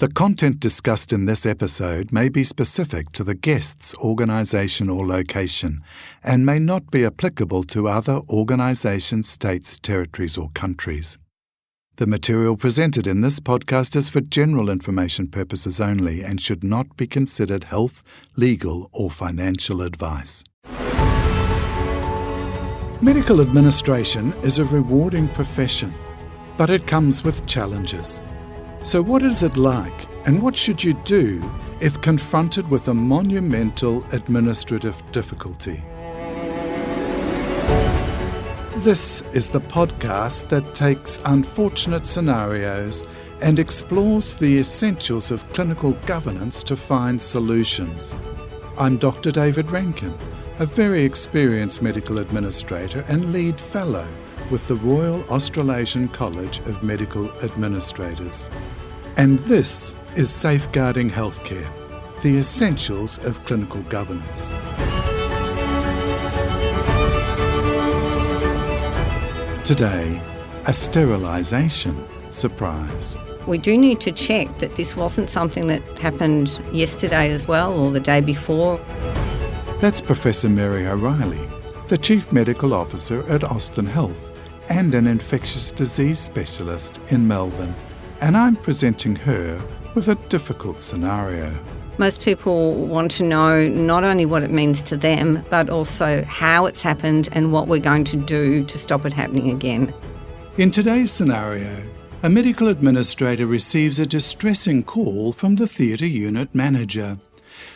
The content discussed in this episode may be specific to the guest's organisation or location and may not be applicable to other organisations, states, territories or countries. The material presented in this podcast is for general information purposes only and should not be considered health, legal or financial advice. Medical administration is a rewarding profession, but it comes with challenges. So what is it like, and what should you do if confronted with a monumental administrative difficulty? This is the podcast that takes unfortunate scenarios and explores the essentials of clinical governance to find solutions. I'm Dr. David Rankin, a very experienced medical administrator and lead fellow with the Royal Australasian College of Medical Administrators. And this is Safeguarding Healthcare, the essentials of clinical governance. Today, a sterilisation surprise. We do need to check that this wasn't something that happened yesterday as well or the day before. That's Professor Mary O'Reilly, the Chief Medical Officer at Austin Health and an infectious disease specialist in Melbourne. And I'm presenting her with a difficult scenario. Most people want to know not only what it means to them, but also how it's happened and what we're going to do to stop it happening again. In today's scenario, a medical administrator receives a distressing call from the theatre unit manager,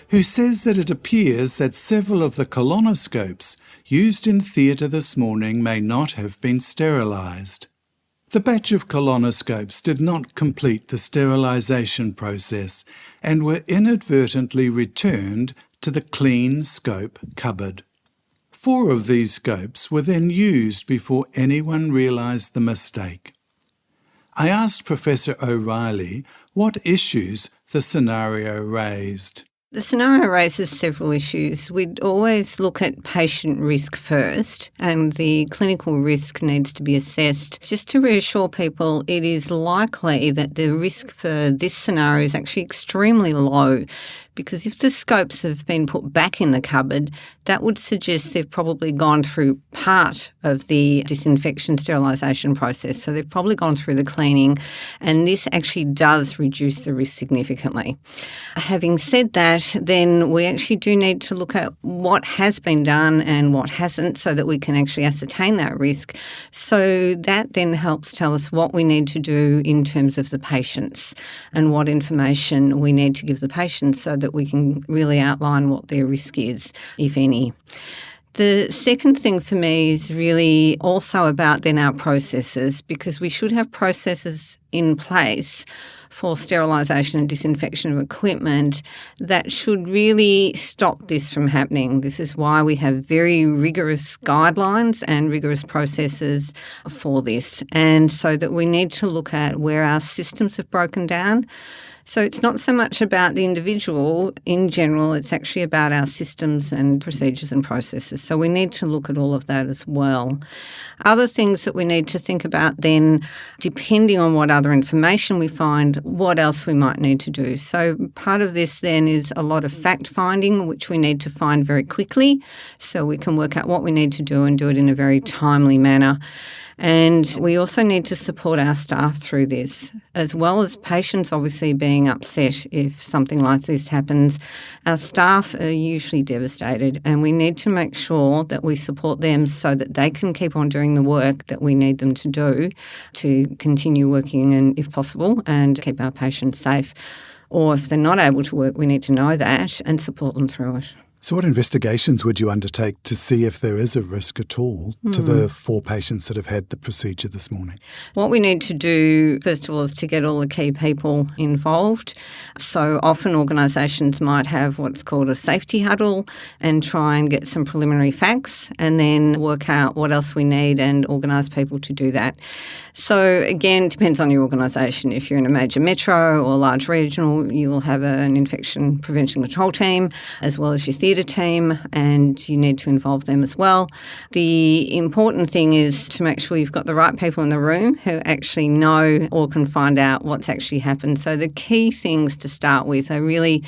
who says that it appears that several of the colonoscopes used in theatre this morning may not have been sterilised. The batch of colonoscopes did not complete the sterilisation process and were inadvertently returned to the clean scope cupboard. 4 of these scopes were then used before anyone realised the mistake. I asked Professor O'Reilly what issues the scenario raised. The scenario raises several issues. We'd always look at patient risk first, and the clinical risk needs to be assessed. Just to reassure people, it is likely that the risk for this scenario is actually extremely low, because if the scopes have been put back in the cupboard, that would suggest they've probably gone through part of the disinfection sterilisation process. So they've probably gone through the cleaning, and this actually does reduce the risk significantly. Having said that, then we actually do need to look at what has been done and what hasn't so that we can actually ascertain that risk. So that then helps tell us what we need to do in terms of the patients and what information we need to give the patients so that we can really outline what their risk is, if any. The second thing for me is really also about then our processes, because we should have processes in place for sterilisation and disinfection of equipment that should really stop this from happening. This is why we have very rigorous guidelines and rigorous processes for this. And so that we need to look at where our systems have broken down. So it's not so much about the individual in general, it's actually about our systems and procedures and processes. So we need to look at all of that as well. Other things that we need to think about then, depending on what other information we find, what else we might need to do. So part of this then is a lot of fact finding, which we need to find very quickly so we can work out what we need to do and do it in a very timely manner. And we also need to support our staff through this, as well as patients obviously being upset if something like this happens. Our staff are usually devastated, and we need to make sure that we support them so that they can keep on doing the work that we need them to do to continue working and, if possible, and keep our patients safe. Or if they're not able to work, we need to know that and support them through it. So what investigations would you undertake to see if there is a risk at all to the 4 patients that have had the procedure this morning? What we need to do, first of all, is to get all the key people involved. So often organisations might have what's called a safety huddle and try and get some preliminary facts and then work out what else we need and organise people to do that. So again, it depends on your organisation. If you're in a major metro or large regional, you will have an infection prevention control team as well as your theatre theatre team, and you need to involve them as well. The important thing is to make sure you've got the right people in the room who actually know or can find out what's actually happened. So the key things to start with are really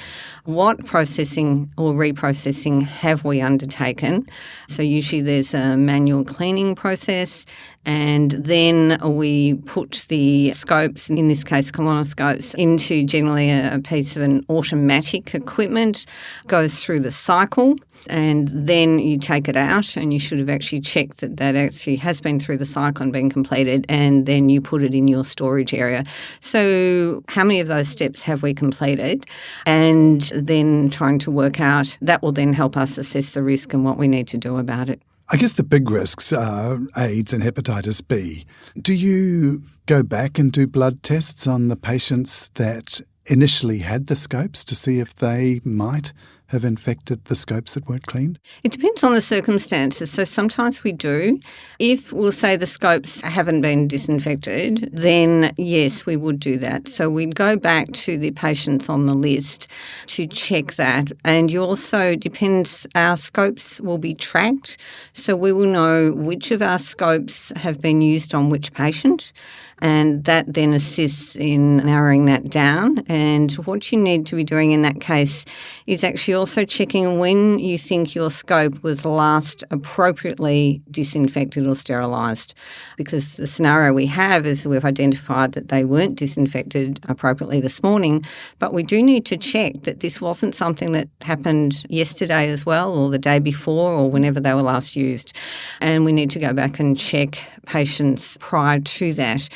what processing or reprocessing have we undertaken. So usually there's a manual cleaning process, and then we put the scopes, in this case colonoscopes, into generally a piece of an automatic equipment, goes through the cycle, and then you take it out, and you should have actually checked that that actually has been through the cycle and been completed, and then you put it in your storage area. So how many of those steps have we completed? And then trying to work out, that will then help us assess the risk and what we need to do about it. I guess the big risks are AIDS and hepatitis B. Do you go back and do blood tests on the patients that initially had the scopes to see if they might have infected the scopes that weren't cleaned? It depends on the circumstances. So sometimes we do. If we'll say the scopes haven't been disinfected, then yes, we would do that. So we'd go back to the patients on the list to check that. And you also, depends, our scopes will be tracked. So we will know which of our scopes have been used on which patient. And that then assists in narrowing that down. And what you need to be doing in that case is actually also checking when you think your scope was last appropriately disinfected or sterilised. Because the scenario we have is we've identified that they weren't disinfected appropriately this morning, but we do need to check that this wasn't something that happened yesterday as well, or the day before, or whenever they were last used. And we need to go back and check patients prior to that.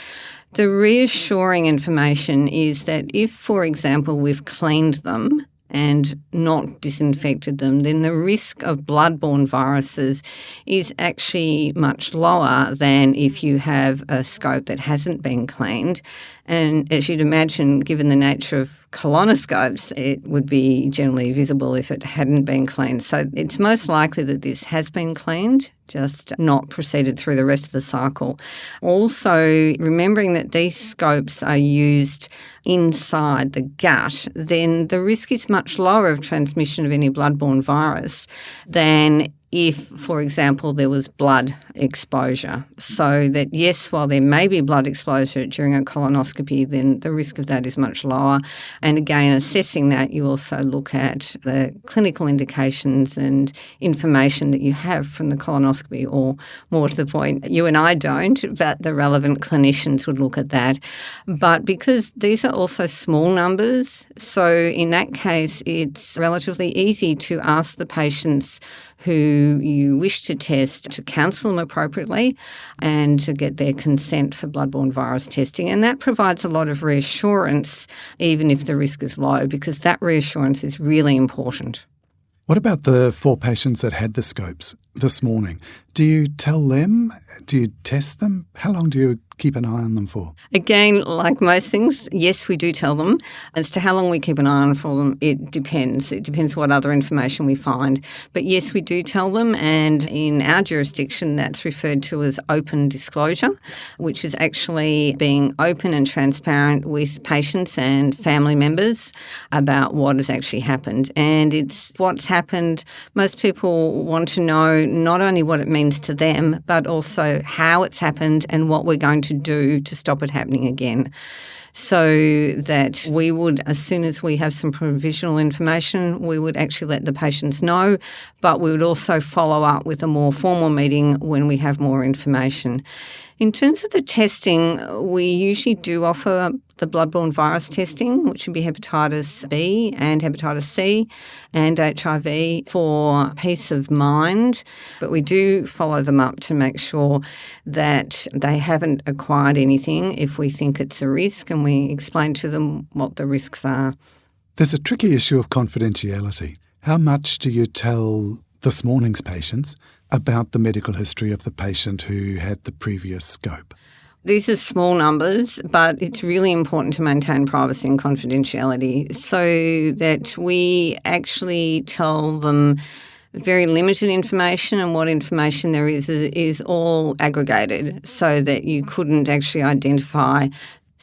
The reassuring information is that if, for example, we've cleaned them and not disinfected them, then the risk of bloodborne viruses is actually much lower than if you have a scope that hasn't been cleaned. And as you'd imagine, given the nature of colonoscopes, it would be generally visible if it hadn't been cleaned. So it's most likely that this has been cleaned, just not proceeded through the rest of the cycle. Also, remembering that these scopes are used inside the gut, then the risk is much lower of transmission of any bloodborne virus than if, for example, there was blood exposure. So that, yes, while there may be blood exposure during a colonoscopy, then the risk of that is much lower. And again, assessing that, you also look at the clinical indications and information that you have from the colonoscopy, or more to the point, you and I don't, but the relevant clinicians would look at that. But because these are also small numbers, so in that case, it's relatively easy to ask the patients who you wish to test to counsel them appropriately and to get their consent for bloodborne virus testing. And that provides a lot of reassurance, even if the risk is low, because that reassurance is really important. What about the 4 patients that had the scopes this morning? Do you tell them? Do you test them? How long do you keep an eye on them for? Again, like most things, yes, we do tell them. As to how long we keep an eye on for them, it depends. It depends what other information we find. But yes, we do tell them, and in our jurisdiction, that's referred to as open disclosure, which is actually being open and transparent with patients and family members about what has actually happened. And it's what's happened. Most people want to know not only what it means to them, but also how it's happened and what we're going to do to stop it happening again. So that we would, as soon as we have some provisional information, we would actually let the patients know, but we would also follow up with a more formal meeting when we have more information. In terms of the testing, we usually do offer the bloodborne virus testing, which would be hepatitis B and hepatitis C and HIV for peace of mind. But we do follow them up to make sure that they haven't acquired anything if we think it's a risk, and we explain to them what the risks are. There's a tricky issue of confidentiality. How much do you tell this morning's patients about the medical history of the patient who had the previous scope? These are small numbers, but it's really important to maintain privacy and confidentiality so that we actually tell them very limited information, and what information there is all aggregated so that you couldn't actually identify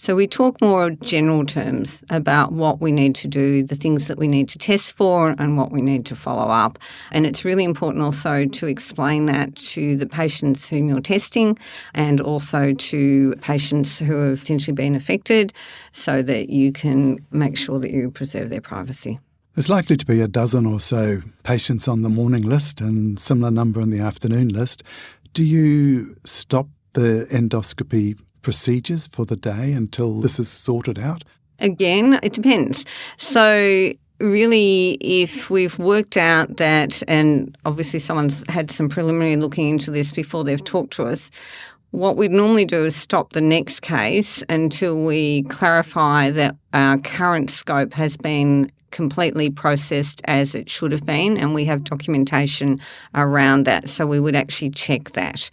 So we talk more general terms about what we need to do, the things that we need to test for and what we need to follow up. And it's really important also to explain that to the patients whom you're testing and also to patients who have potentially been affected so that you can make sure that you preserve their privacy. There's likely to be a dozen or so patients on the morning list and similar number on the afternoon list. Do you stop the endoscopy procedures for the day until this is sorted out? Again, it depends. So really, if we've worked out that, and obviously someone's had some preliminary looking into this before they've talked to us, what we'd normally do is stop the next case until we clarify that our current scope has been completely processed as it should have been, and we have documentation around that. So we would actually check that.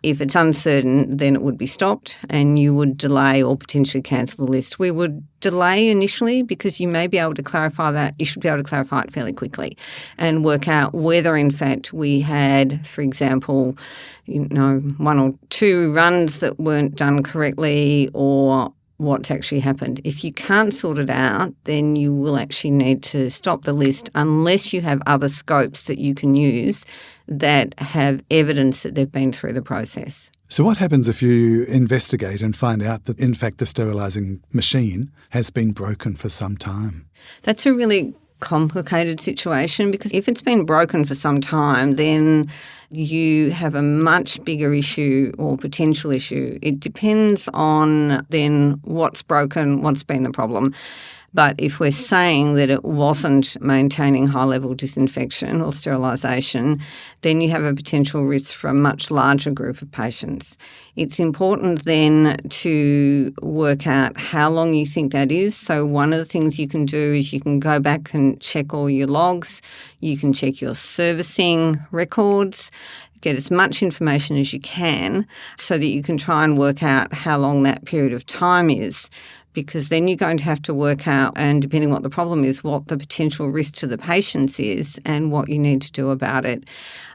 If it's uncertain, then it would be stopped and you would delay or potentially cancel the list. We would delay initially because you may be able to clarify that. You should be able to clarify it fairly quickly and work out whether in fact we had, for example, one or two runs that weren't done correctly or what's actually happened. If you can't sort it out, then you will actually need to stop the list unless you have other scopes that you can use that have evidence that they've been through the process. So what happens if you investigate and find out that, in fact, the sterilising machine has been broken for some time? That's a really complicated situation because if it's been broken for some time, then you have a much bigger issue or potential issue. It depends on then what's broken, what's been the problem. But if we're saying that it wasn't maintaining high-level disinfection or sterilisation, then you have a potential risk for a much larger group of patients. It's important then to work out how long you think that is. So one of the things you can do is you can go back and check all your logs. You can check your servicing records, get as much information as you can so that you can try and work out how long that period of time is. Because then you're going to have to work out, and depending what the problem is, what the potential risk to the patients is and what you need to do about it.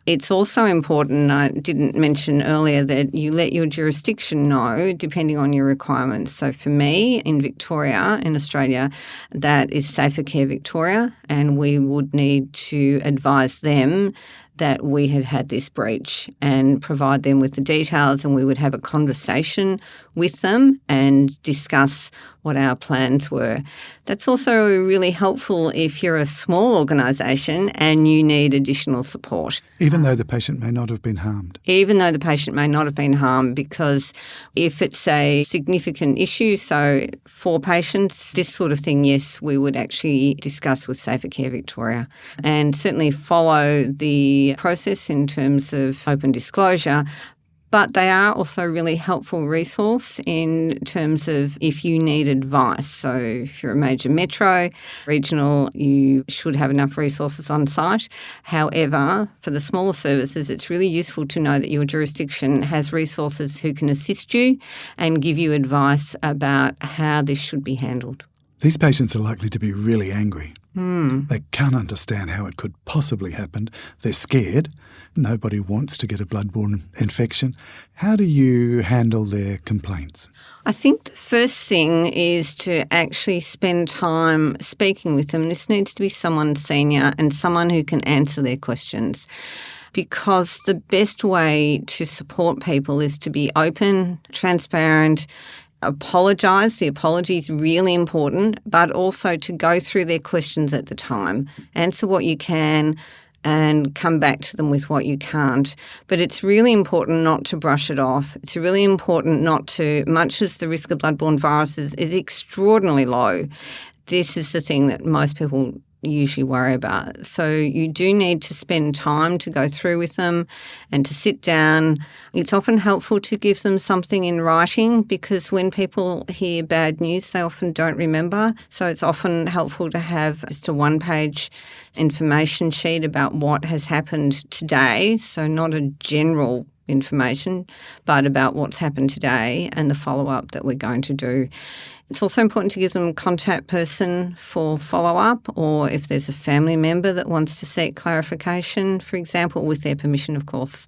It's also important, I didn't mention earlier, that you let your jurisdiction know depending on your requirements. So for me, in Victoria, in Australia, that is Safer Care Victoria, and we would need to advise them that we had had this breach and provide them with the details, and we would have a conversation with them and discuss what our plans were. That's also really helpful if you're a small organisation and you need additional support. Even though the patient may not have been harmed? Even though the patient may not have been harmed, because if it's a significant issue, so for patients, this sort of thing, yes, we would actually discuss with Safer Care Victoria and certainly follow the process in terms of open disclosure. But they are also a really helpful resource in terms of if you need advice. So if you're a major metro, regional, you should have enough resources on site. However, for the smaller services, it's really useful to know that your jurisdiction has resources who can assist you and give you advice about how this should be handled. These patients are likely to be really angry. They can't understand how it could possibly happen. They're scared. Nobody wants to get a bloodborne infection. How do you handle their complaints? I think the first thing is to actually spend time speaking with them. This needs to be someone senior and someone who can answer their questions, because the best way to support people is to be open, transparent, apologise. The apology is really important, but also to go through their questions at the time. Answer what you can and come back to them with what you can't. But it's really important not to brush it off. It's really important not to, much as the risk of bloodborne viruses is extraordinarily low, this is the thing that most people usually worry about. So you do need to spend time to go through with them and to sit down. It's often helpful to give them something in writing, because when people hear bad news, they often don't remember. So it's often helpful to have just a one-page information sheet about what has happened today. So not a general information, but about what's happened today and the follow-up that we're going to do. It's also important to give them a contact person for follow-up, or if there's a family member that wants to seek clarification, for example, with their permission, of course.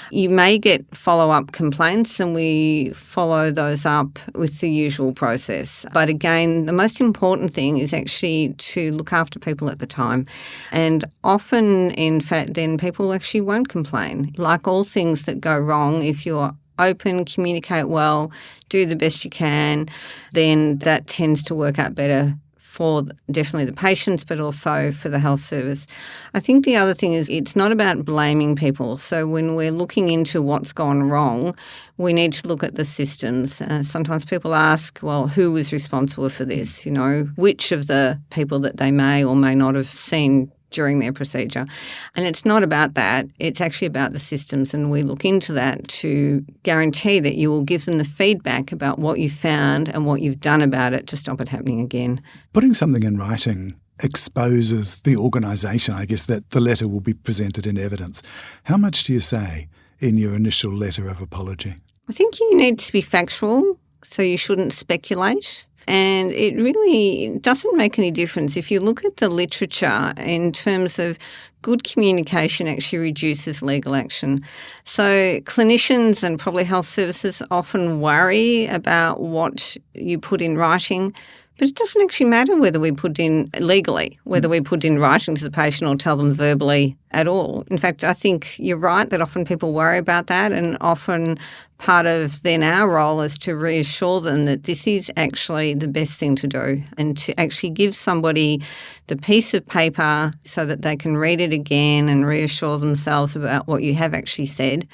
You may get follow-up complaints, and we follow those up with the usual process. But again, the most important thing is actually to look after people at the time. And often, in fact, then people actually won't complain. Like all things that go wrong, if you're open, communicate well, do the best you can, then that tends to work out better for definitely the patients, but also for the health service. I think the other thing is it's not about blaming people. So when we're looking into what's gone wrong, we need to look at the systems. Sometimes people ask, well, who was responsible for this? You know, which of the people that they may or may not have seen during their procedure. And it's not about that. It's actually about the systems, and we look into that to guarantee that you will give them the feedback about what you found and what you've done about it to stop it happening again. Putting something in writing exposes the organisation, I guess, that the letter will be presented in evidence. How much do you say in your initial letter of apology? I think you need to be factual, so you shouldn't speculate. And it really doesn't make any difference. If you look at the literature in terms of good communication actually reduces legal action. So clinicians and probably health services often worry about what you put in writing, but it doesn't actually matter whether we put in legally, whether we put in writing to the patient or tell them verbally at all. In fact, I think you're right that often people worry about that, and often part of then our role is to reassure them that this is actually the best thing to do, and to actually give somebody the piece of paper so that they can read it again and reassure themselves about what you have actually said,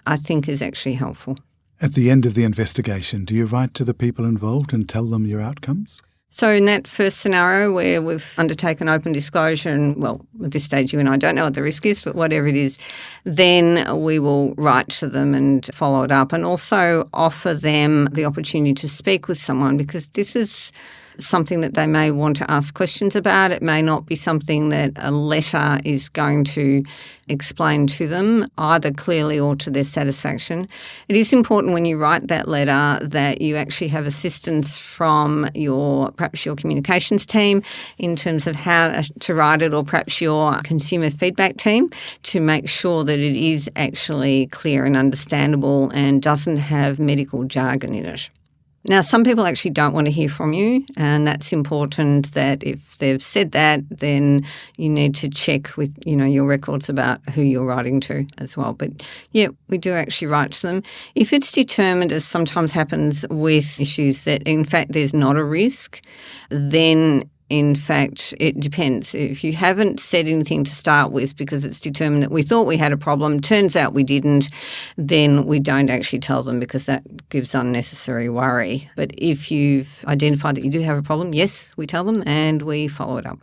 I think is actually helpful. At the end of the investigation, do you write to the people involved and tell them your outcomes? So in that first scenario where we've undertaken open disclosure and, well, at this stage you and I don't know what the risk is, but whatever it is, then we will write to them and follow it up, and also offer them the opportunity to speak with someone, because this is something that they may want to ask questions about. It may not be something that a letter is going to explain to them, either clearly or to their satisfaction. It is important when you write that letter that you actually have assistance from perhaps your communications team in terms of how to write it, or perhaps your consumer feedback team, to make sure that it is actually clear and understandable and doesn't have medical jargon in it. Now, some people actually don't want to hear from you, and that's important that if they've said that, then you need to check with, your records about who you're writing to as well. But yeah, we do actually write to them. If it's determined, as sometimes happens with issues, that in fact there's not a risk, then in fact, it depends. If you haven't said anything to start with because it's determined that we thought we had a problem, turns out we didn't, then we don't actually tell them, because that gives unnecessary worry. But if you've identified that you do have a problem, yes, we tell them and we follow it up.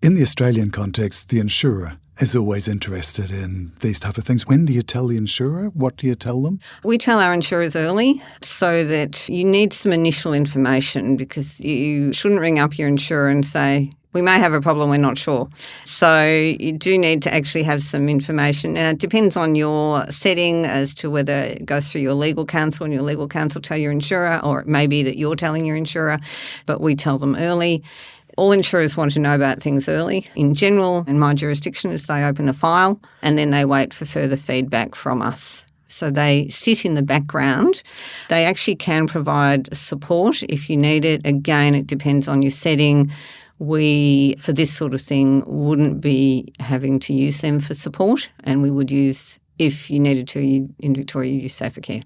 In the Australian context, the insurer is always interested in these type of things. When do you tell the insurer? What do you tell them? We tell our insurers early, so that you need some initial information, because you shouldn't ring up your insurer and say, we may have a problem, we're not sure. So you do need to actually have some information. Now, it depends on your setting as to whether it goes through your legal counsel and your legal counsel tell your insurer, or it may be that you're telling your insurer, but we tell them early. All insurers want to know about things early. In general, in my jurisdiction, is they open a file and then they wait for further feedback from us. So they sit in the background. They actually can provide support if you need it. Again, it depends on your setting. We, for this sort of thing, wouldn't be having to use them for support, and we would use, if you needed to, in Victoria, use Safer Care.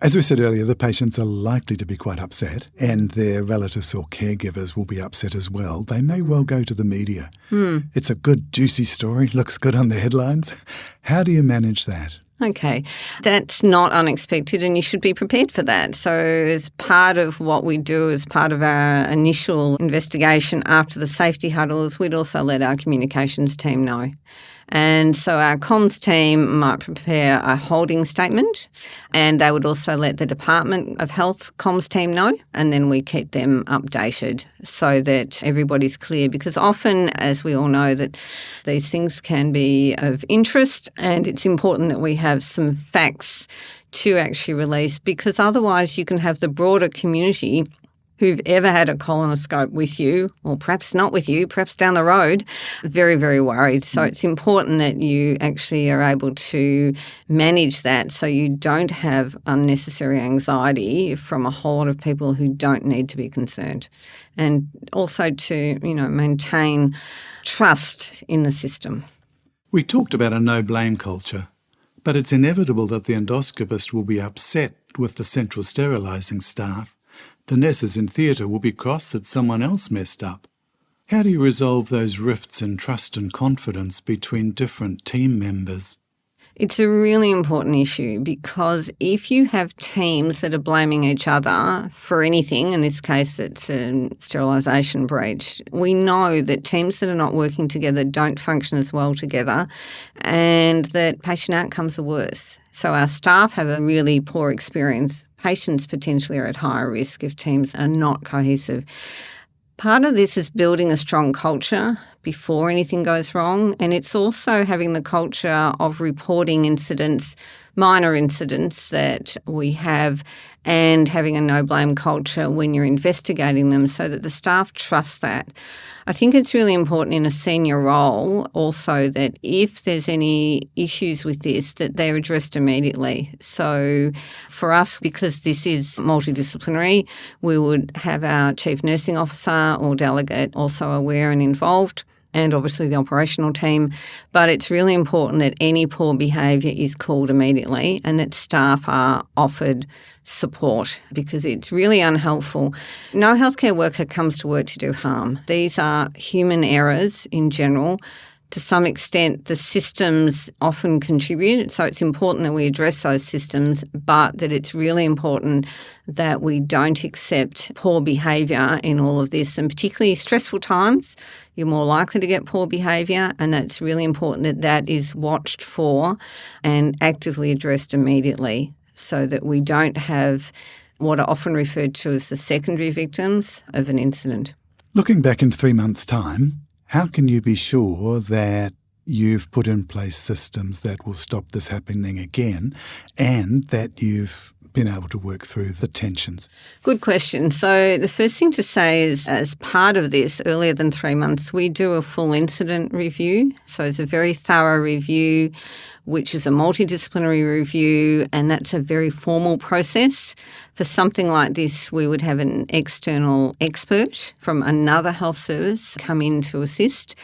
As we said earlier, the patients are likely to be quite upset, and their relatives or caregivers will be upset as well. They may well go to the media. It's a good, juicy story, looks good on the headlines. How do you manage that? Okay, that's not unexpected, and you should be prepared for that. So as part of what we do, as part of our initial investigation after the safety huddles, we'd also let our communications team know. And so our comms team might prepare a holding statement, and they would also let the Department of Health comms team know, and then we keep them updated so that everybody's clear, because often, as we all know, that these things can be of interest, and it's important that we have some facts to actually release, because otherwise you can have the broader community who've ever had a colonoscope with you, or perhaps not with you, perhaps down the road, very, very worried. So it's important that you actually are able to manage that so you don't have unnecessary anxiety from a whole lot of people who don't need to be concerned. And also to, maintain trust in the system. We talked about a no-blame culture, but it's inevitable that the endoscopist will be upset with the central sterilising staff. The nurses in theatre will be cross that someone else messed up. How do you resolve those rifts in trust and confidence between different team members? It's a really important issue because if you have teams that are blaming each other for anything, in this case it's a sterilisation breach, we know that teams that are not working together don't function as well together and that patient outcomes are worse. So our staff have a really poor experience. Patients potentially are at higher risk if teams are not cohesive. Part of this is building a strong culture before anything goes wrong, and it's also having the culture of reporting incidents, minor incidents that we have, and having a no-blame culture when you're investigating them so that the staff trust that. I think it's really important in a senior role also that if there's any issues with this, that they're addressed immediately. So for us, because this is multidisciplinary, we would have our chief nursing officer or delegate also aware and involved, and obviously the operational team. But it's really important that any poor behaviour is called immediately and that staff are offered support because it's really unhelpful. No healthcare worker comes to work to do harm. These are human errors in general. To some extent, the systems often contribute, so it's important that we address those systems, but that it's really important that we don't accept poor behaviour in all of this, and particularly stressful times, you're more likely to get poor behaviour, and that's really important that that is watched for and actively addressed immediately so that we don't have what are often referred to as the secondary victims of an incident. Looking back in 3 months' time, how can you be sure that you've put in place systems that will stop this happening again and that you've been able to work through the tensions? Good question. So the first thing to say is as part of this, earlier than 3 months, we do a full incident review. So it's a very thorough review, which is a multidisciplinary review, and that's a very formal process. For something like this, we would have an external expert from another health service come in to assist.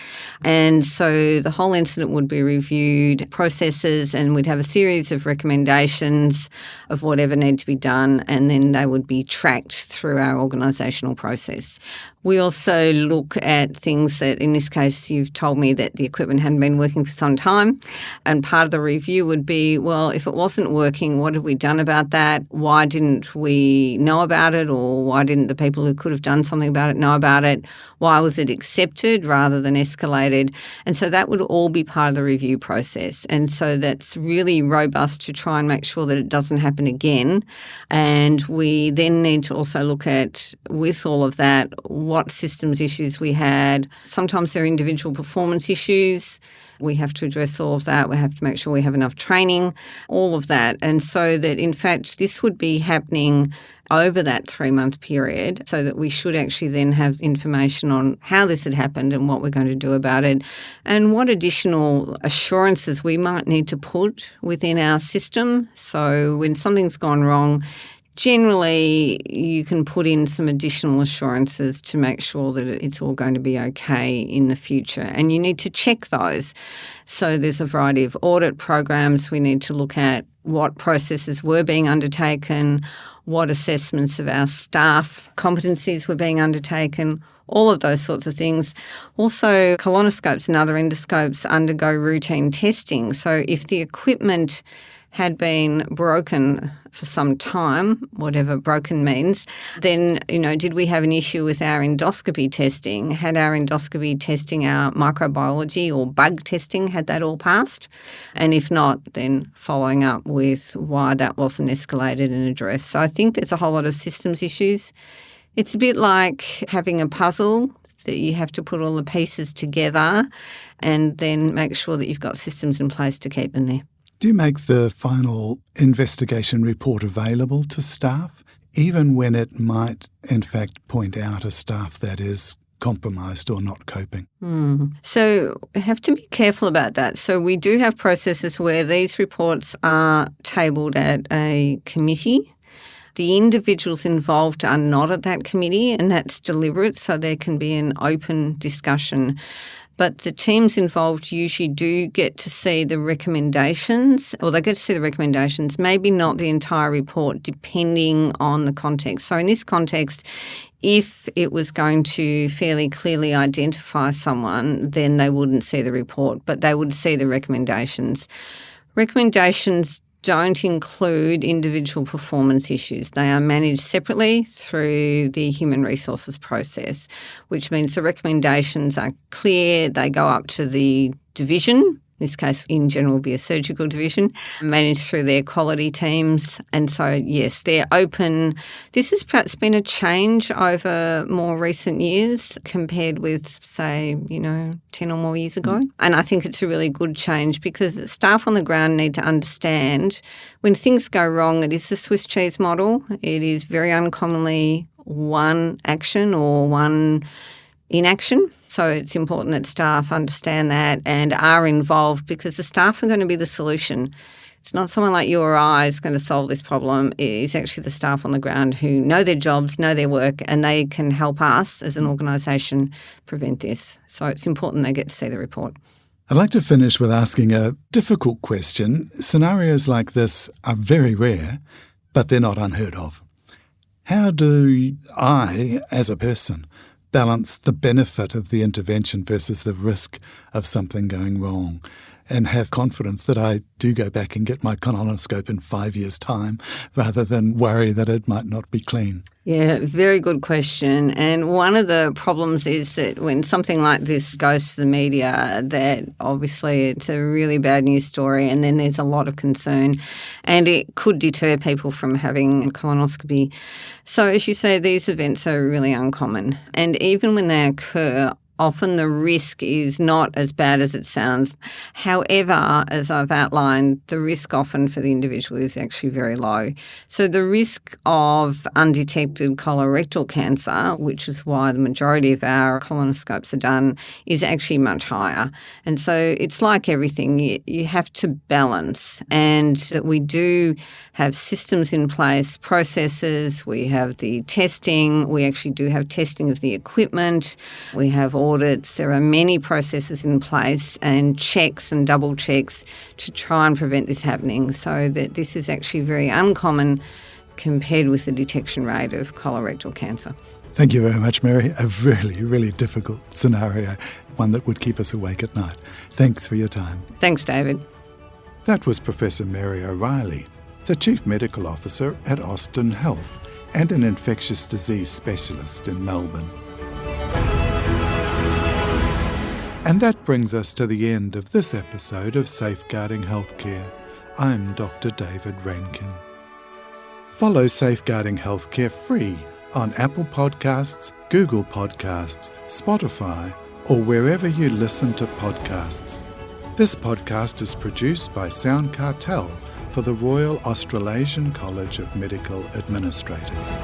And so the whole incident would be reviewed, processes, and we'd have a series of recommendations of whatever need to be done, and then they would be tracked through our organisational process. We also look at things that, in this case, you've told me that the equipment hadn't been working for some time, and part of the review would be, well, if it wasn't working, what have we done about that? Why didn't we know about it, or why didn't the people who could have done something about it know about it? Why was it accepted rather than escalated? And so that would all be part of the review process. And so that's really robust to try and make sure that it doesn't happen again. And we then need to also look at, with all of that, what systems issues we had. Sometimes there are individual performance issues. We have to address all of that. We have to make sure we have enough training, all of that. And so that, in fact, this would be happening over that 3-month period so that we should actually then have information on how this had happened and what we're going to do about it and what additional assurances we might need to put within our system. So when something's gone wrong, generally, you can put in some additional assurances to make sure that it's all going to be okay in the future. And you need to check those. So there's a variety of audit programs. We need to look at what processes were being undertaken, what assessments of our staff competencies were being undertaken, all of those sorts of things. Also, colonoscopes and other endoscopes undergo routine testing. So if the equipment had been broken for some time, whatever broken means, then, did we have an issue with our endoscopy testing? Had our endoscopy testing, our microbiology or bug testing, had that all passed? And if not, then following up with why that wasn't escalated and addressed. So I think there's a whole lot of systems issues. It's a bit like having a puzzle that you have to put all the pieces together and then make sure that you've got systems in place to keep them there. Do you make the final investigation report available to staff even when it might in fact point out a staff that is compromised or not coping. So we have to be careful about that. So we do have processes where these reports are tabled at a committee. The individuals involved are not at that committee, and that's deliberate, so there can be an open discussion. But the teams involved usually do get to see the recommendations, or they get to see the recommendations, maybe not the entire report, depending on the context. So in this context, if it was going to fairly clearly identify someone, then they wouldn't see the report, but they would see the recommendations. Recommendations don't include individual performance issues. They are managed separately through the human resources process, which means the recommendations are clear. They go up to the division. In this case, in general, will be a surgical division, managed through their quality teams. And so, yes, they're open. This has perhaps been a change over more recent years compared with, say, 10 or more years ago. And I think it's a really good change because staff on the ground need to understand when things go wrong, it is the Swiss cheese model. It is very uncommonly one action or one inaction. So it's important that staff understand that and are involved because the staff are going to be the solution. It's not someone like you or I is going to solve this problem. It is actually the staff on the ground who know their jobs, know their work, and they can help us as an organisation prevent this. So it's important they get to see the report. I'd like to finish with asking a difficult question. Scenarios like this are very rare, but they're not unheard of. How do I, as a person, balance the benefit of the intervention versus the risk of something going wrong and have confidence that I do go back and get my colonoscope in 5 years' time rather than worry that it might not be clean? Yeah, very good question. And one of the problems is that when something like this goes to the media, that obviously it's a really bad news story and then there's a lot of concern and it could deter people from having a colonoscopy. So as you say, these events are really uncommon. And even when they occur, often the risk is not as bad as it sounds. However, as I've outlined, the risk often for the individual is actually very low. So the risk of undetected colorectal cancer, which is why the majority of our colonoscopes are done, is actually much higher. And so it's like everything, you have to balance. And that we do have systems in place, processes, we have the testing, we actually do have testing of the equipment, we have audits. There are many processes in place and checks and double checks to try and prevent this happening, so that this is actually very uncommon compared with the detection rate of colorectal cancer. Thank you very much, Mary. A really, really difficult scenario, one that would keep us awake at night. Thanks for your time. Thanks, David. That was Professor Mary O'Reilly, the Chief Medical Officer at Austin Health and an infectious disease specialist in Melbourne. And that brings us to the end of this episode of Safeguarding Healthcare. I'm Dr. David Rankin. Follow Safeguarding Healthcare free on Apple Podcasts, Google Podcasts, Spotify, or wherever you listen to podcasts. This podcast is produced by Sound Cartel for the Royal Australasian College of Medical Administrators.